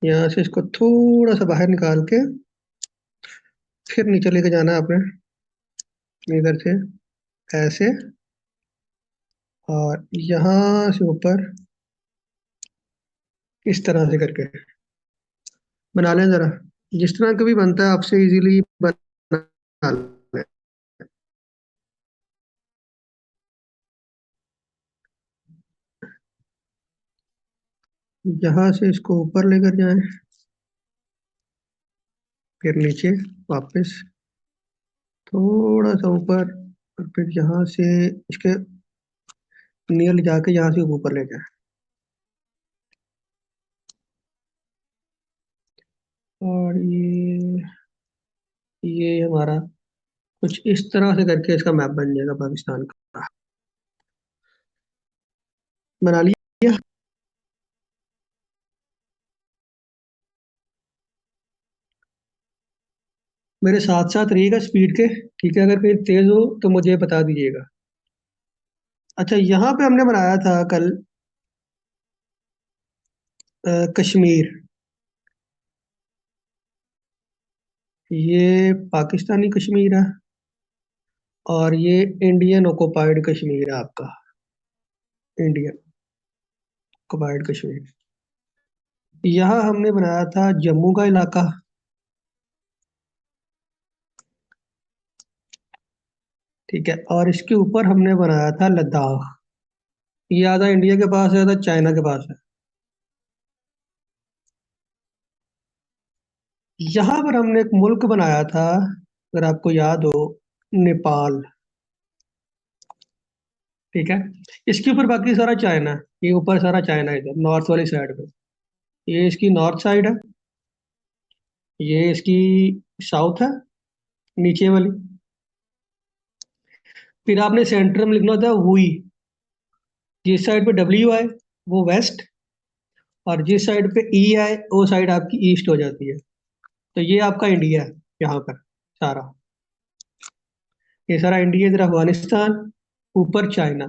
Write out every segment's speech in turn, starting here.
यहाँ से इसको थोड़ा सा बाहर निकाल के फिर नीचे लेके जाना है आपने, इधर से ऐसे, और यहाँ से ऊपर इस तरह से करके बना लें जरा, जिस तरह का भी बनता है आपसे इजीली बना लें। यहाँ से इसको ऊपर लेकर जाएं, फिर नीचे वापस थोड़ा सा ऊपर, और फिर यहाँ से इसके नियर जाके यहाँ से ऊपर ले जाए, और ये हमारा कुछ इस तरह से करके इसका मैप बन जाएगा पाकिस्तान का। बना लिया। मेरे साथ साथ रहिएगा स्पीड के, ठीक है? अगर कहीं तेज हो तो मुझे बता दीजिएगा। अच्छा, यहाँ पे हमने बनाया था कल कश्मीर। ये पाकिस्तानी कश्मीर है, और ये इंडियन ऑक्युपाइड कश्मीर है आपका, इंडियन ऑक्युपाइड कश्मीर। यहाँ हमने बनाया था जम्मू का इलाका, ठीक है? और इसके ऊपर हमने बनाया था लद्दाख। ये आधा इंडिया के पास है, आधा चाइना के पास है। यहाँ पर हमने एक मुल्क बनाया था, अगर आपको याद हो, नेपाल, ठीक है? इसके ऊपर बाकी सारा चाइना है। ये ऊपर सारा चाइना है, इधर नॉर्थ वाली साइड पे। ये इसकी नॉर्थ साइड है, ये इसकी साउथ है, नीचे वाली। फिर आपने सेंटर में लिखना था हुई। जिस साइड पे डब्ल्यू आए वो वेस्ट, और जिस साइड पे ई आए वो साइड आपकी ईस्ट हो जाती है। तो ये आपका इंडिया है यहाँ पर सारा। ये सारा इंडिया, इधर अफगानिस्तान, ऊपर चाइना।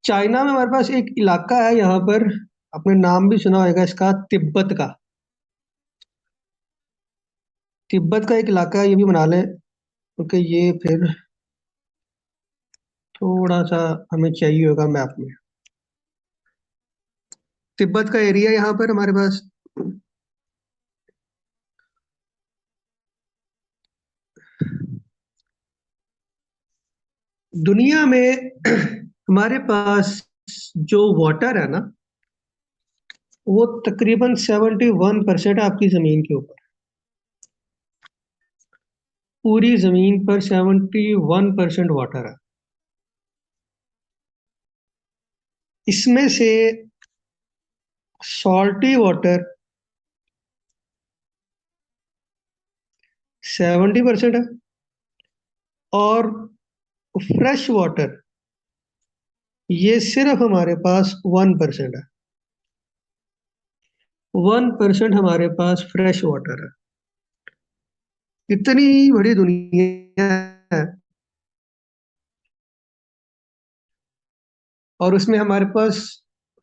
चाइना में हमारे पास एक इलाका है यहाँ पर, आपने नाम भी सुना होगा इसका, तिब्बत का। तिब्बत का एक इलाका है, ये भी बना लें, क्योंकि ये फिर थोड़ा सा हमें चाहिए होगा मैप में। तिब्बत का एरिया यहाँ पर हमारे पास। दुनिया में हमारे पास जो वाटर है ना, वो तकरीबन 71% है आपकी जमीन के ऊपर। पूरी जमीन पर 71% वाटर है। इसमें से सॉल्टी वाटर 70% है, और फ्रेश वाटर ये सिर्फ हमारे पास 1% है। 1% हमारे पास फ्रेश वाटर है। इतनी बड़ी दुनिया है, और उसमें हमारे पास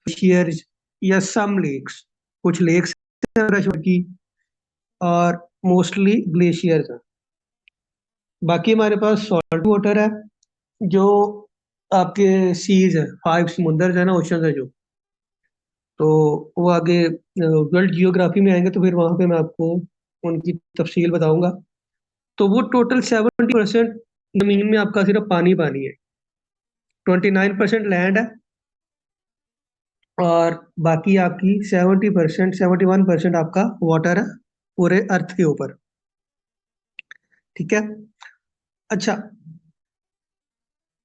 शेयर्स या सम लेक्स, कुछ लेक्स हैं फ्रेश वाटर की, और मोस्टली ग्लेशियर्स हैं। बाकी हमारे पास सॉल्ट वाटर है, जो आपके सीज है, 5 समुंदर है ना, ओशन है जो। तो वो आगे वर्ल्ड जियोग्राफी में आएंगे तो फिर वहां पे मैं आपको उनकी तफसील बताऊंगा। तो वो टोटल 70% जमीन में आपका सिर्फ पानी पानी है। 29% लैंड है, और बाकी आपकी 70%, 71% आपका वाटर है पूरे अर्थ के ऊपर, ठीक है? अच्छा,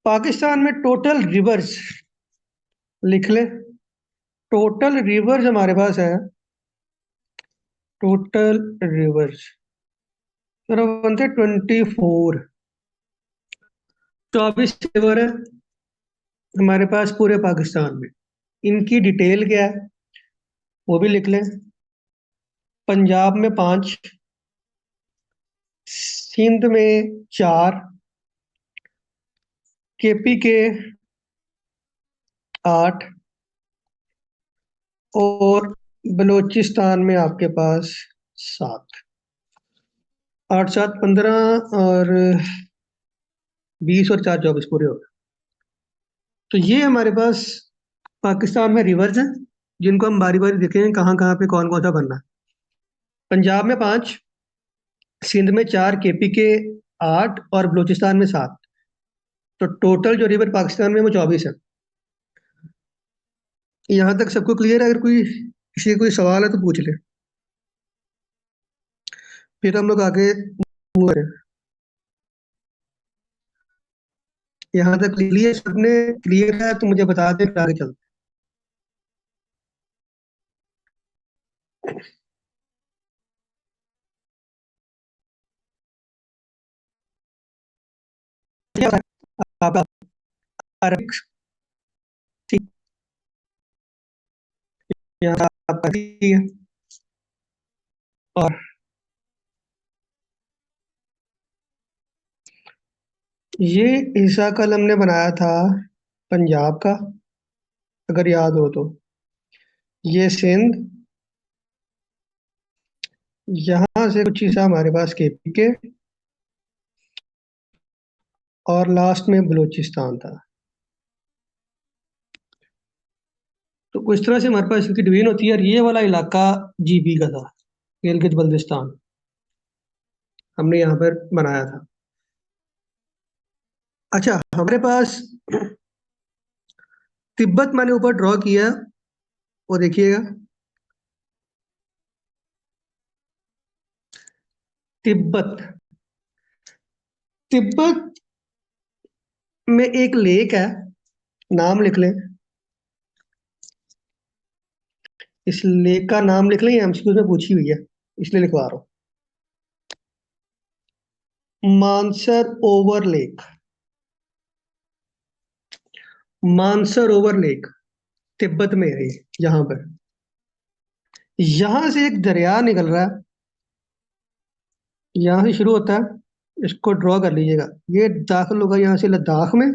पाकिस्तान में टोटल रिवर्स लिख ले। टोटल रिवर्स हमारे पास है, टोटल रिवर्स सिर्फ बनते 24। 24 रिवर है हमारे पास पूरे पाकिस्तान में। इनकी डिटेल क्या है वो भी लिख लें। पंजाब में 5, सिंध में 4, केपी के 8, और बलूचिस्तान में आपके पास 7, 8 7 15 और 20 और 4 24 पूरे हो गए। तो ये हमारे पास पाकिस्तान में रिवर्स हैं, जिनको हम बारी बारी देखेंगे कहाँ कहाँ पे कौन कौन सा बनना है। पंजाब में 5, सिंध में 4, केपी के 8 और बलूचिस्तान में 7। तो टोटल जो रिवर पाकिस्तान में वो 24 है। यहाँ तक सबको क्लियर है? अगर कोई किसी कोई सवाल है तो पूछ ले, फिर हम लोग आगे मूव करें। यहाँ तक क्लियर सबने? क्लियर है तो मुझे बता दें, फिर आगे चलते हैं। आपका अरबिक, ठीक, यहाँ आपका ठीक है। और ये ईसा कल हमने बनाया था पंजाब का, अगर याद हो तो। ये सिंध, यहाँ से कुछ हिस्सा हमारे पास केपी के, और लास्ट में बलूचिस्तान था। तो कुछ तरह से हमारे पास इसकी डिवीजन होती है, और ये वाला इलाका जीबी का था, गिलगित बल्तिस्तान, हमने यहाँ पर बनाया था। अच्छा, हमारे पास तिब्बत मैंने ऊपर ड्रॉ किया है, वो देखिएगा। तिब्बत, तिब्बत में एक लेक है, नाम लिख लें। इस लेक का नाम लिख लें, एमसीक्यू में पूछी हुई है, इसलिए लिखवा रहा हूँ। Mansar over lake, Mansar over lake Tibet में है ये, यहाँ पर। यहाँ से एक दरिया निकल रहा है, यहाँ से शुरू होता है, इसको ड्रॉ कर लीजिएगा। ये दाखिल होगा यहाँ से लद्दाख में,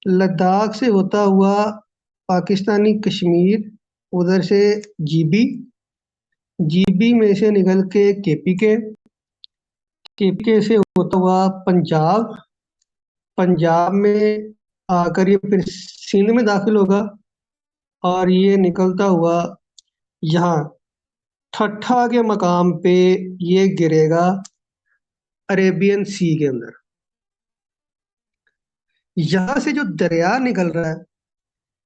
लद्दाख से होता हुआ पाकिस्तानी कश्मीर, उधर से जीबी, जीबी में से निकल के केपी के से होता हुआ पंजाब, पंजाब में आकर ये फिर सिंध में दाखिल होगा, और ये निकलता हुआ यहाँ ठट्ठा के मकाम पे ये गिरेगा अरेबियन सी के अंदर। यहाँ से जो दरिया निकल रहा है,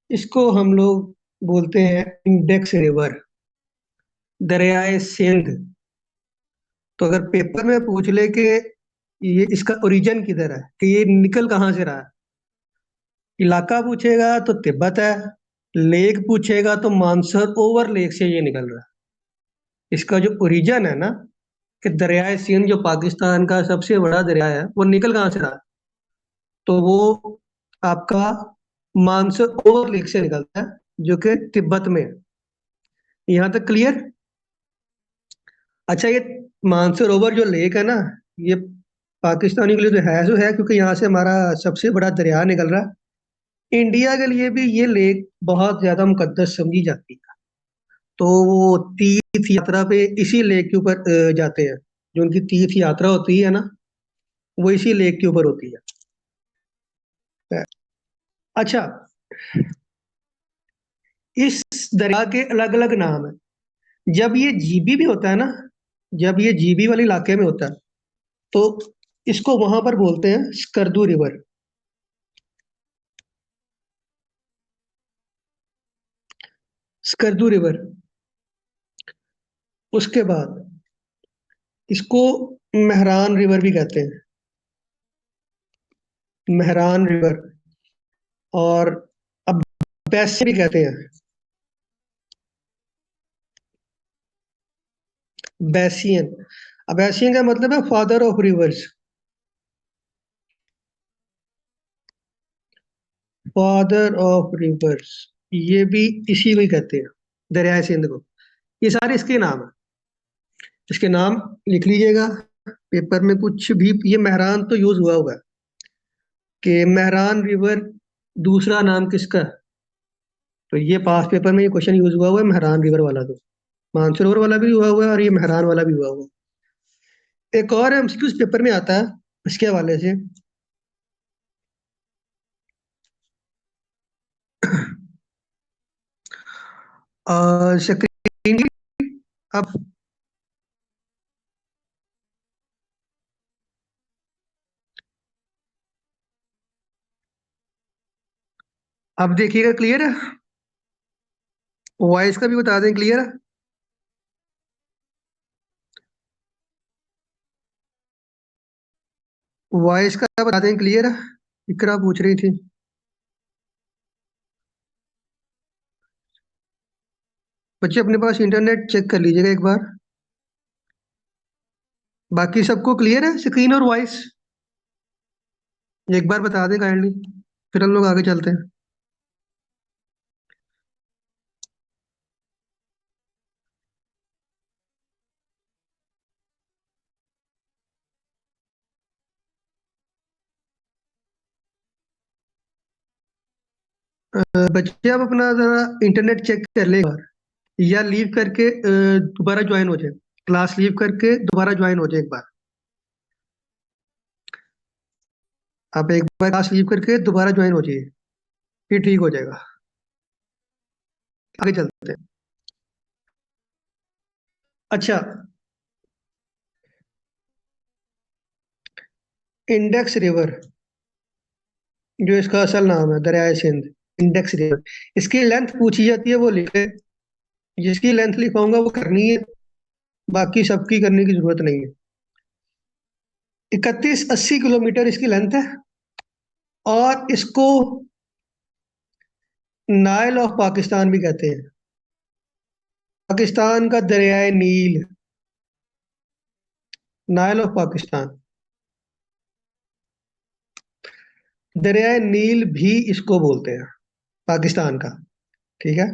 इसको हम लोग बोलते हैं इंडेक्स रिवर, दरियाए सिंध। तो अगर पेपर में पूछ ले कि ये इसका ओरिजिन किधर है, कि ये निकल कहाँ से रहा है, इलाका पूछेगा तो तिब्बत है, लेक पूछेगा तो मानसर ओवर लेक से ये निकल रहा है। इसका जो ओरिजिन है ना, कि दरियाए सिंध जो पाकिस्तान का सबसे बड़ा दरिया है, वो निकल कहाँ से रहा है, तो वो आपका मानसर ओवर लेक से निकलता है, जो कि तिब्बत में है। यहाँ तक क्लियर? अच्छा, ये मानसरोवर जो लेक है ना, ये पाकिस्तानी के लिए तो है जो है, क्योंकि यहाँ से हमारा सबसे बड़ा दरिया निकल रहा है। इंडिया के लिए भी ये लेक बहुत ज्यादा मुकद्दस समझी जाती है। तो वो तीर्थ यात्रा पे इसी लेक के ऊपर जाते हैं। जो उनकी तीर्थ यात्रा होती है ना, वो इसी लेक के ऊपर होती है। अच्छा, इस दरिया के अलग अलग नाम है। जब ये जीबी भी होता है ना, जब ये जीबी वाले इलाके में होता है, तो इसको वहां पर बोलते हैं स्कर्दू रिवर, स्कर्दू रिवर। उसके बाद इसको मेहरान रिवर भी कहते हैं, मेहरान रिवर। और अब बैसे भी कहते हैं, बैसियन। अब बैसियन का मतलब है father of reverse, father of reverse, ये भी इसी को ही कहते हैं, दरिया सिंध को। ये सारे इसके नाम है, इसके नाम लिख लीजिएगा। पेपर में कुछ भी, ये मेहरान तो यूज हुआ हुआ है, कि मेहरान रिवर दूसरा नाम किसका है? तो ये पास पेपर में ये क्वेश्चन यूज हुआ हुआ है, मेहरान रिवर वाला। तो मानसरोवर वाला भी हुआ हुआ है और ये मेहरान वाला भी हुआ हुआ है। एक और एमसीक्यू पेपर में आता है इसके हवाले से। स्क्रीन अब अब देखिएगा, क्लियर है? वॉइस का भी बता दें, क्लियर है? वॉइस का बता दें, क्लियर है? इकरा पूछ रही थी। बच्चे अपने पास इंटरनेट चेक कर लीजिएगा एक बार। बाकी सबको क्लियर है स्क्रीन और वॉइस? एक बार बता दें काइंडली, फिर हम लोग आगे चलते हैं। बच्चे आप अपना जरा इंटरनेट चेक कर ले एक बार, या लीव करके दोबारा ज्वाइन हो जाए। क्लास लीव करके दोबारा ज्वाइन हो जाए एक बार। आप एक बार क्लास लीव करके दोबारा ज्वाइन हो जाइए, फिर ठीक हो जाएगा। आगे चलते हैं। अच्छा, इंडेक्स रिवर, जो इसका असल नाम है दरियाए सिंध, इंडेक्स रिवर, इसकी लेंथ पूछी जाती है वो लिखे। जिसकी लेंथ लिखाऊंगा वो करनी है, बाकी सबकी करने की जरूरत नहीं है। 3180 किलोमीटर इसकी लेंथ है, और इसको नाइल ऑफ पाकिस्तान भी कहते हैं। पाकिस्तान का दरियाए नील, नाइल ऑफ पाकिस्तान, दरियाए नील भी इसको बोलते हैं, पाकिस्तान का। ठीक है,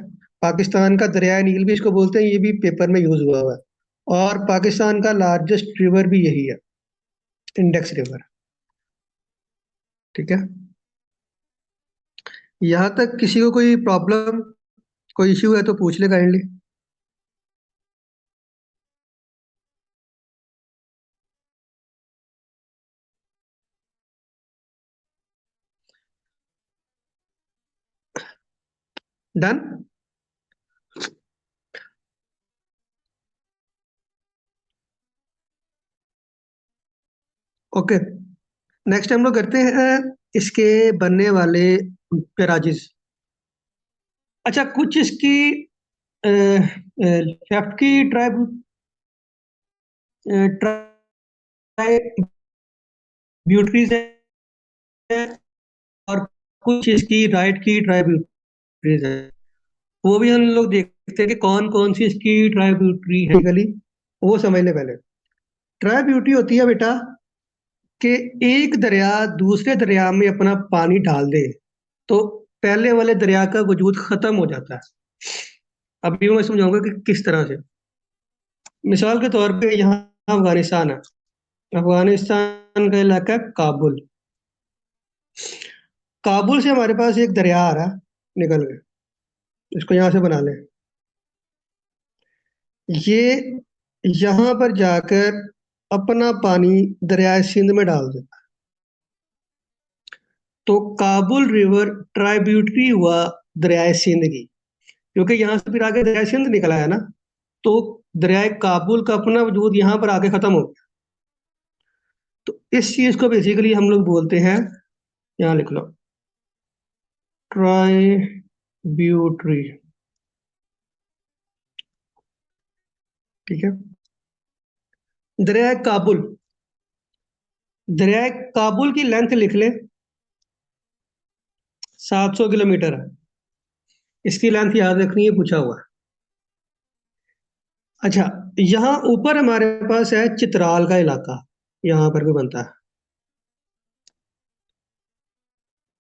पाकिस्तान का दरियाए नील भी इसको बोलते हैं, ये भी पेपर में यूज हुआ हुआ है। और पाकिस्तान का लार्जेस्ट रिवर भी यही है, इंडेक्स रिवर। ठीक है, यहाँ तक किसी को कोई प्रॉब्लम, कोई इश्यू है तो पूछ ले काइंडली। डन। ओके, नेक्स्ट हम लोग करते हैं इसके बनने वाले पेराजिस। अच्छा, कुछ इसकी लेफ्ट की ट्राइब्यूटरीज है, और कुछ इसकी राइट की ट्राइब्यूटरीज है। वो भी हम लोग देखते हैं कि कौन कौन सी इसकी ट्राइब्यूटरी है गली। वो समझ ले पहले। ट्राइब्यूटरी होती है बेटा कि एक दरिया दूसरे दरिया में अपना पानी डाल दे, तो पहले वाले दरिया का वजूद खत्म हो जाता है। अभी मैं समझाऊंगा कि किस तरह से। मिसाल के तौर पे यहाँ अफगानिस्तान है, अफगानिस्तान का इलाका है काबुल। काबुल से हमारे पास एक दरिया आ रहा है निकल के, इसको यहाँ से बना लें। ये यहाँ पर जाकर अपना पानी दरियाए सिंध में डाल देता है। तो काबुल रिवर ट्राइब्यूटरी हुआ दरियाए सिंध की, क्योंकि यहाँ से फिर आगे दरियाए सिंध निकला है ना। तो दरियाए काबुल का अपना वजूद यहाँ पर आके खत्म हो गया। तो इस चीज को बेसिकली हम लोग बोलते हैं, यहाँ लिख लो, ट्राइब्यूटरी। ठीक है, दरियाए काबुल, दरियाए काबुल की लेंथ लिख ले, 700 किलोमीटर है। इसकी लेंथ याद रखनी है, पूछा हुआ है। अच्छा, यहाँ ऊपर हमारे पास है चित्राल का इलाका, यहाँ पर भी बनता है।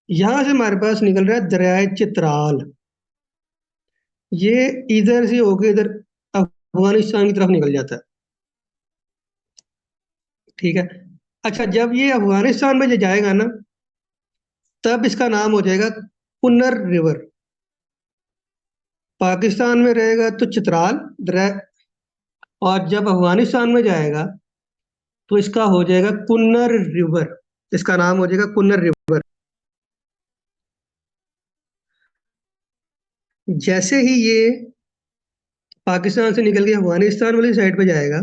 यहाँ से हमारे पास निकल रहा है दरियाए चित्राल। ये इधर से होके इधर अफगानिस्तान की तरफ निकल जाता है। ठीक है, अच्छा, जब ये अफगानिस्तान में जो जाएगा ना, तब इसका नाम हो जाएगा कुन्नर रिवर। पाकिस्तान में रहेगा तो चित्राल दरिया, और जब अफगानिस्तान में जाएगा तो इसका हो जाएगा कुन्नर रिवर। इसका नाम हो जाएगा कुन्नर रिवर। जैसे ही ये पाकिस्तान से निकल के अफगानिस्तान वाली साइड पे जाएगा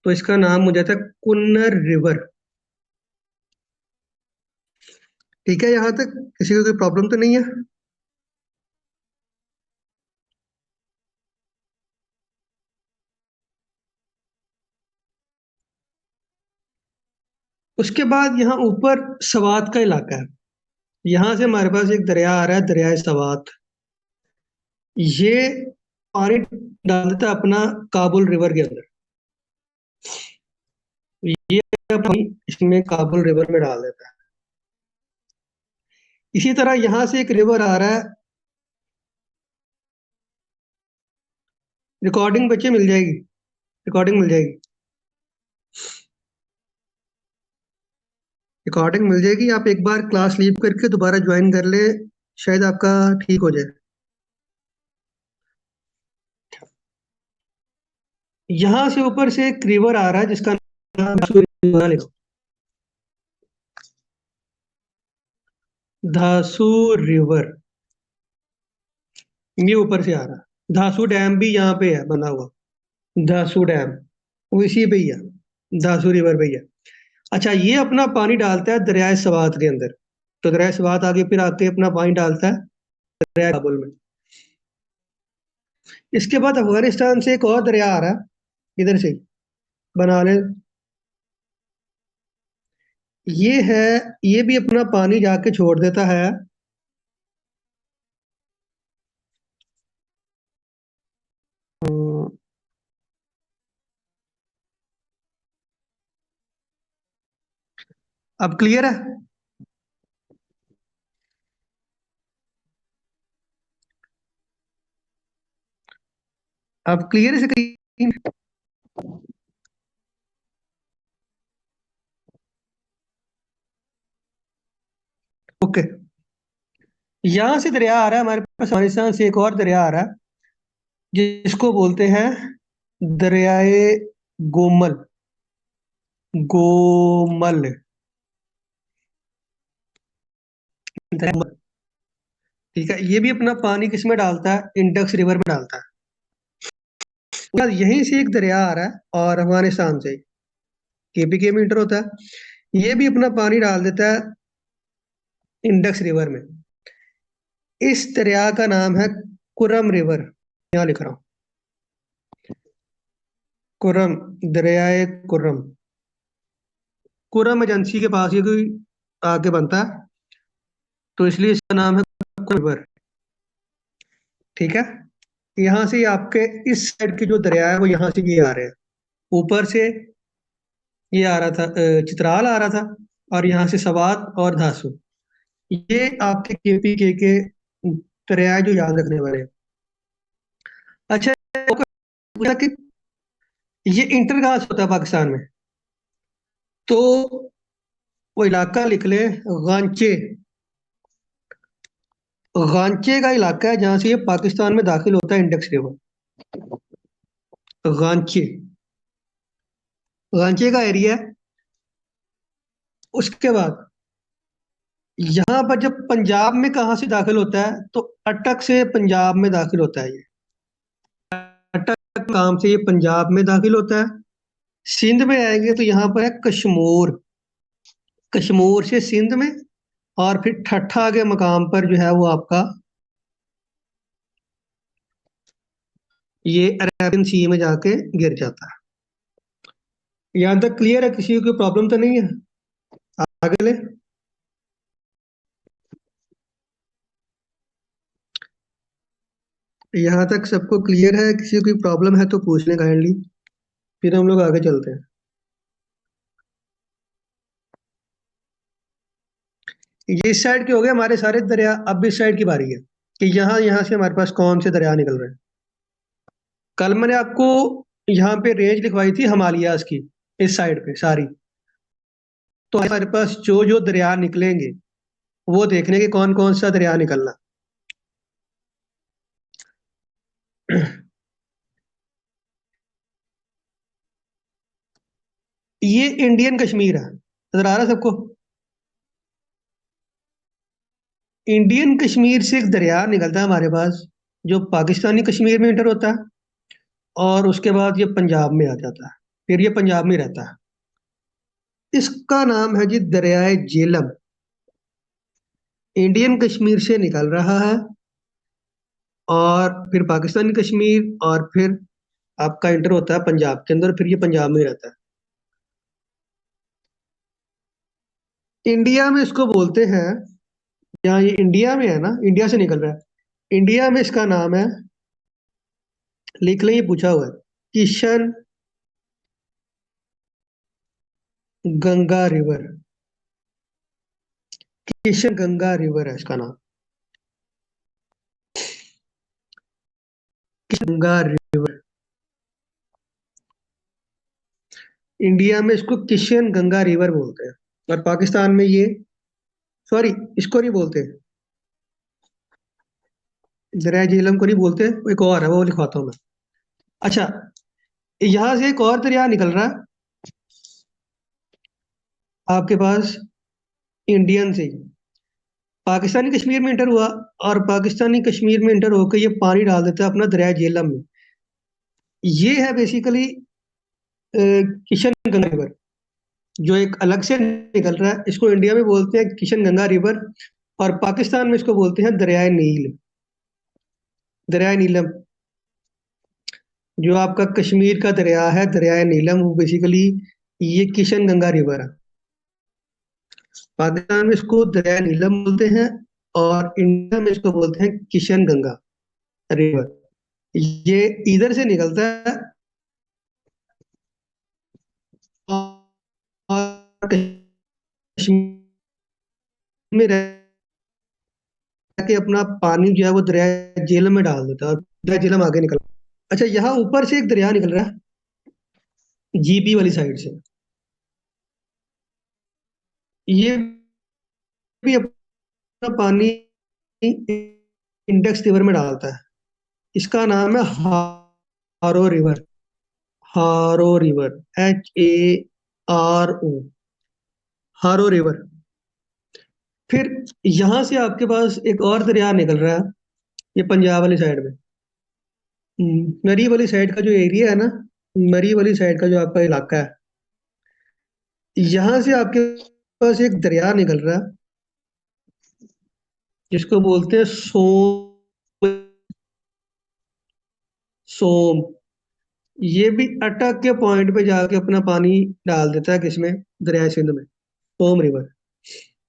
तो इसका नाम हो जाता है कुन्नर रिवर। ठीक है, यहाँ तक किसी को कोई प्रॉब्लम तो नहीं है? उसके बाद यहाँ ऊपर सवात का इलाका है। यहाँ से हमारे पास एक दरिया आ रहा है, दरिया सवात। ये पानी डाल देता है अपना काबुल रिवर के अंदर। ये पानी इसमें काबुल रिवर में डाल देता है। इसी तरह यहाँ से एक रिवर आ रहा है। रिकॉर्डिंग बच्चे मिल जाएगी, रिकॉर्डिंग मिल जाएगी, रिकॉर्डिंग मिल जाएगी। आप एक बार क्लास लीव करके दोबारा ज्वाइन कर ले, शायद आपका ठीक हो जाए। यहाँ से ऊपर से एक रिवर आ रहा है जिसका नाम धासू, लिखो धासू रिवर। ये ऊपर से आ रहा है। धासू डैम भी यहाँ पे है बना हुआ, धासू डैम वो इसी पे ही है, धासू रिवर पे ही है। अच्छा, ये अपना पानी डालता है दरियाए सवात के अंदर। तो दरियाए सवात आगे फिर आके अपना पानी डालता है दरिया काबुल में। इसके बाद अफगानिस्तान से एक और दरिया आ रहा है, इधर से ही, बना ले। ये है, ये भी अपना पानी जाके छोड़ देता है अब क्लियर है? अब क्लियर है स्क्रीन? ओके। यहाँ से दरिया आ रहा है हमारे पास, अफगानिस्तान से एक और दरिया आ रहा है जिसको बोलते हैं दरियाए गोमल। गोमल, दरिया- ठीक है। ये भी अपना पानी किस में डालता है? इंडस रिवर में डालता है। उसके बाद यहीं से एक दरिया आ रहा है, और अफगानिस्तान से केपी मीटर होता है। ये भी अपना पानी डाल देता है इंडस रिवर में। इस दरिया का नाम है कुरम रिवर। यहाँ लिख रहा हूँ, कुरम, दरियाए कुरम। कुरम एजेंसी के पास ये कोई आगे बनता है, तो इसलिए इसका नाम है कुरम रिवर। ठीक है। यहाँ से आपके इस साइड के जो दरिया है वो यहाँ से ये आ रहे हैं। ऊपर से ये आ रहा था, चित्राल आ रहा था, और यहाँ से सवात और धासु। ये आपके के दरिया जो याद रखने वाले हैं। अच्छा, पूछा कि ये इंटर कहाँ से होता है पाकिस्तान में, तो वो इलाका लिख ले, गांचे। गांचे का इलाका है जहां से ये पाकिस्तान में दाखिल होता है इंडस रिवर। गांचे, गांचे का एरिया है। उसके बाद यहाँ पर जब पंजाब में कहाँ से दाखिल होता है, तो अटक से पंजाब में दाखिल होता है ये। अटक काम से ये पंजाब में दाखिल होता है। सिंध में आएंगे तो यहाँ पर है कश्मीर। कश्मीर से सिंध में, और फिर ठट्ठा के मकाम पर जो है वो आपका ये अरेबियन सी में जाके गिर जाता है। यहाँ तक क्लियर है? किसी को कोई प्रॉब्लम तो नहीं है? आगे ले। यहाँ तक सबको क्लियर है? किसी को कोई प्रॉब्लम है तो पूछ लें काइंडली, फिर हम लोग आगे चलते हैं। ये इस साइड के हो गए हमारे सारे दरिया। अब इस साइड की बारी है कि यहाँ यहाँ से हमारे पास कौन से दरिया निकल रहे हैं। कल मैंने आपको यहाँ पे रेंज लिखवाई थी हिमालयाज की, इस साइड पे सारी। तो हमारे पास जो जो दरिया निकलेंगे वो देखने के कौन कौन सा दरिया निकलना। ये इंडियन कश्मीर है, नजर आ रहा है सबको? इंडियन कश्मीर से एक दरिया निकलता है हमारे पास, जो पाकिस्तानी कश्मीर में इंटर होता है, और उसके बाद ये पंजाब में आ जाता है, फिर ये पंजाब में रहता है। इसका नाम है जी दरियाए जेलम। इंडियन कश्मीर से निकल रहा है, और फिर पाकिस्तानी कश्मीर, और फिर आपका इंटर होता है पंजाब के अंदर, फिर ये पंजाब में रहता है। इंडिया में इसको बोलते हैं, यहाँ ये इंडिया में है ना, इंडिया से निकल रहा है, इंडिया में इसका नाम है, लिख लें, ये पूछा हुआ है, किशन गंगा रिवर। किशन गंगा रिवर है इसका नाम, किशन गंगा रिवर। इंडिया में इसको किशन गंगा रिवर बोलते हैं, और पाकिस्तान में ये, सॉरी, इसको नहीं बोलते, दरिया झेलम को नहीं बोलते, एक और है, वो लिखवाता हूँ मैं। अच्छा, यहाँ से एक और दरिया निकल रहा है आपके पास, इंडियन से, पाकिस्तानी कश्मीर में इंटर हुआ, और पाकिस्तानी कश्मीर में इंटर होकर ये पानी डाल देता है अपना दरिया झेलम में। ये है बेसिकली किशन गंगा रिवर, जो एक अलग से निकल रहा है, इसको इंडिया में बोलते हैं किशन गंगा रिवर, और पाकिस्तान में इसको बोलते हैं दरियाए नील, दरियाए नीलम। जो आपका कश्मीर का दरिया है दरियाए नीलम, वो बेसिकली ये किशन गंगा रिवर है। पाकिस्तान में इसको दरिया नीलम बोलते हैं, और इंडिया में इसको बोलते हैं किशन गंगा रिवर। ये इधर से निकलता है, और कश्मीर में रह के अपना पानी जो है वो दरिया झेलम में डाल देता है, और दरिया झेलम आगे निकल। अच्छा, यहाँ ऊपर से एक दरिया निकल रहा है, जीबी वाली साइड से, ये भी अपना पानी इंडेक्स रिवर में डालता है। इसका नाम है हारो रिवर। हारो रिवर, HARO, हारो रिवर। फिर यहाँ से आपके पास एक और दरिया निकल रहा है, ये पंजाब वाली साइड में, मरी वाली साइड का जो एरिया है ना, मरी वाली साइड का जो आपका इलाका है, यहाँ से आपके पास एक दरिया निकल रहा है, जिसको बोलते हैं सोम। सोम, ये भी अटक के पॉइंट पे जाके अपना पानी डाल देता है, किसमें, दरिया सिंध में, सोम रिवर।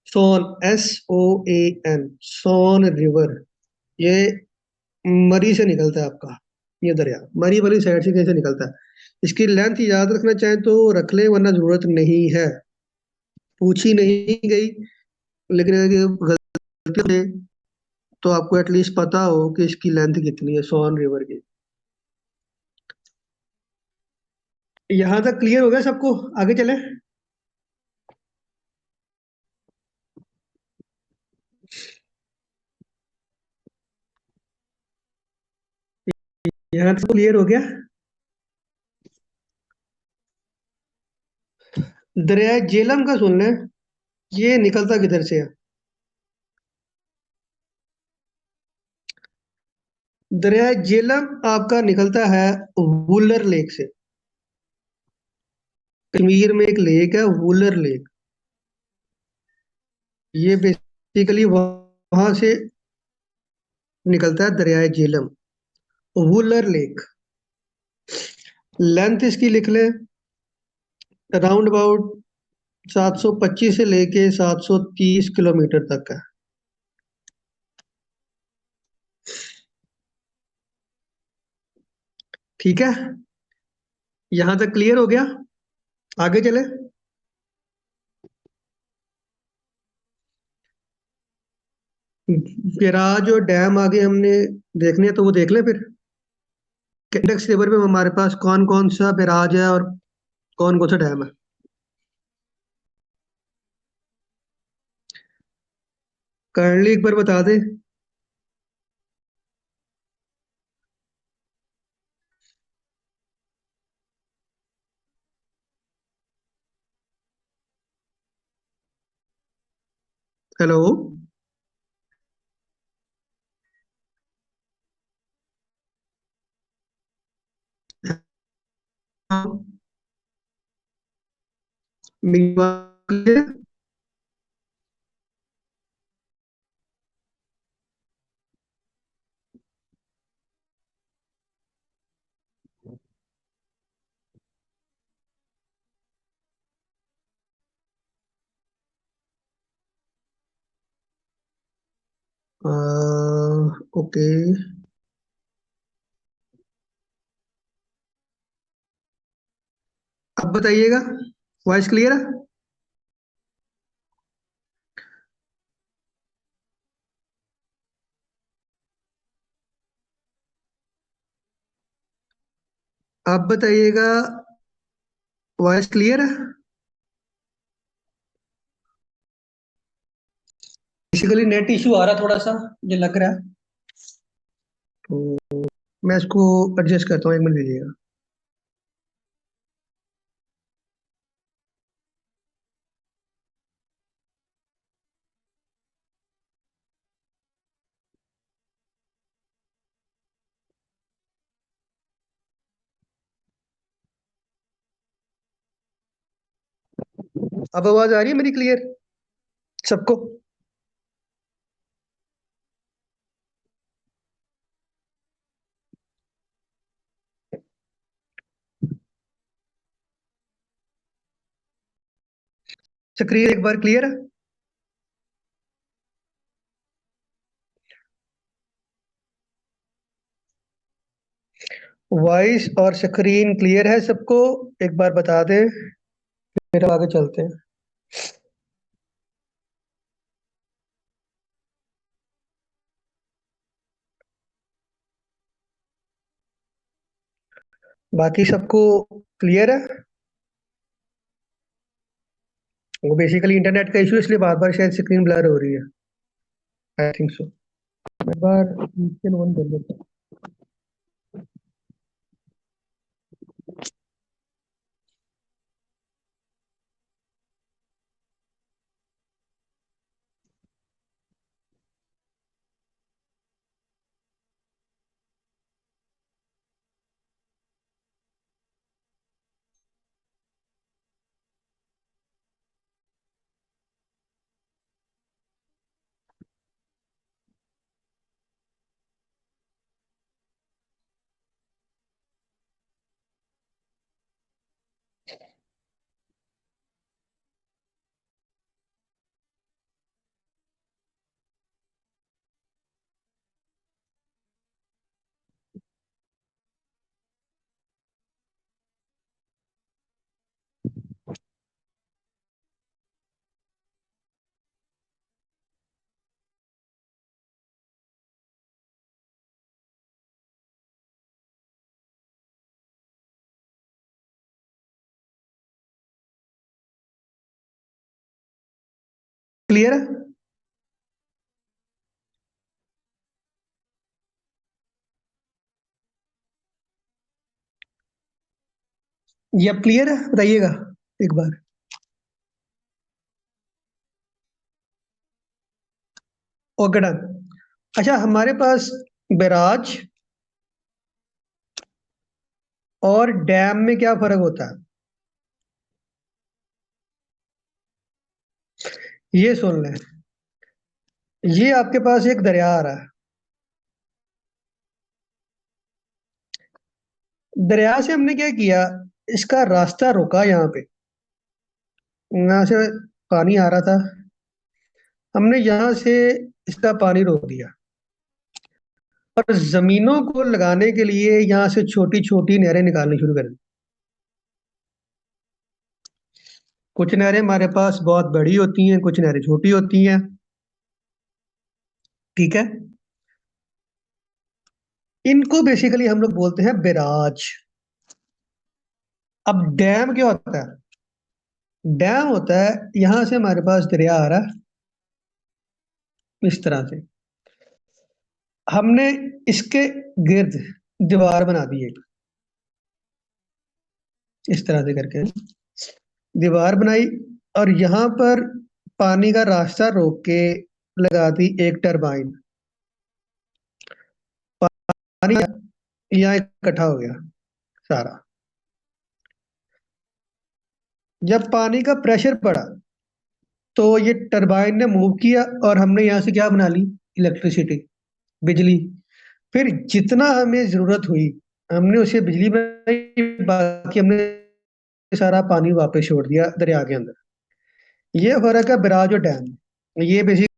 सोन, SOAN, सोन रिवर। ये मरी से निकलता है आपका, ये दरिया मरी वाली साइड से कैसे निकलता है। इसकी लेंथ याद रखना चाहें तो रख ले, वरना जरूरत नहीं है, पूछी नहीं गई, लेकिन अगर गलती से, तो आपको एटलीस्ट पता हो कि इसकी लेंथ कितनी है सोन रिवर की। यहाँ तक क्लियर हो गया सबको? आगे चले। यहाँ तक क्लियर हो गया। दरिया जेलम का सुन लें, ये निकलता किधर से है? दरिया जेलम आपका निकलता है वुलर लेक से। कश्मीर में एक लेक है वुलर लेक, ये बेसिकली वहां से निकलता है दरिया जेलम, वुलर लेक। लेंथ इसकी लिख लें, अराउंड अबाउट 725 से लेके 730 किलोमीटर तक है। ठीक है, यहाँ तक क्लियर हो गया? आगे चले। बैराज और डैम आगे हमने देखने हैं, तो वो देख लें फिर। इंडेक्स रिवर में हमारे पास कौन कौन सा बैराज है, और कौन कौन सा डैम है? काइंडली एक बार बता दे। हेलो। हाँ, मेरी बात clear है? ओके। अब बताइएगा। वॉइस क्लियर है? आप बताइएगा। वॉइस क्लियर है? बेसिकली नेट इशू आ रहा थोड़ा सा, मुझे लग रहा है। तो मैं इसको एडजस्ट करता हूँ, 1 मिनट दीजिएगा। अब आवाज आ रही है मेरी क्लियर सबको? स्क्रीन एक बार क्लियर है? वॉइस और स्क्रीन क्लियर है सबको? एक बार बता दें, फिर आगे चलते हैं। बाकी सबको क्लियर है? वो बेसिकली इंटरनेट का इशू, इसलिए बार बार शायद स्क्रीन ब्लर हो रही है। I think so. एक बार VPN ऑन कर लेते हैं। क्लियर है? ये अब क्लियर है? बताइएगा एक बार। Okay done. अच्छा, हमारे पास बैराज और डैम में क्या फर्क होता है? ये सुन लें। ये आपके पास एक दरिया आ रहा है। दरिया से हमने क्या किया, इसका रास्ता रोका यहाँ पे। यहाँ से पानी आ रहा था, हमने यहाँ से इसका पानी रोक दिया। और जमीनों को लगाने के लिए यहाँ से छोटी छोटी नहरें निकालनी शुरू कर दी। कुछ नहरें हमारे पास बहुत बड़ी होती हैं, कुछ नहरें छोटी होती हैं। ठीक है। इनको बेसिकली हम लोग बोलते हैं बैराज। अब डैम क्या होता है? डैम होता है, यहां से हमारे पास दरिया आ रहा है इस तरह से। हमने इसके गिर्द दीवार बना दी एक, इस तरह से करके दीवार बनाई। और यहाँ पर पानी का रास्ता रोक के लगा दी एक टरबाइन। पानी यहाँ इकट्ठा हो गया सारा। जब पानी का प्रेशर बढ़ा तो ये टरबाइन ने मूव किया और हमने यहाँ से क्या बना ली? इलेक्ट्रिसिटी, बिजली। फिर जितना हमें जरूरत हुई हमने उसे बिजली बनाई, बाकी हमने सारा पानी वापस छोड़ दिया दरिया के अंदर। ये फर्क है बराज और डैम में। ये बेसिक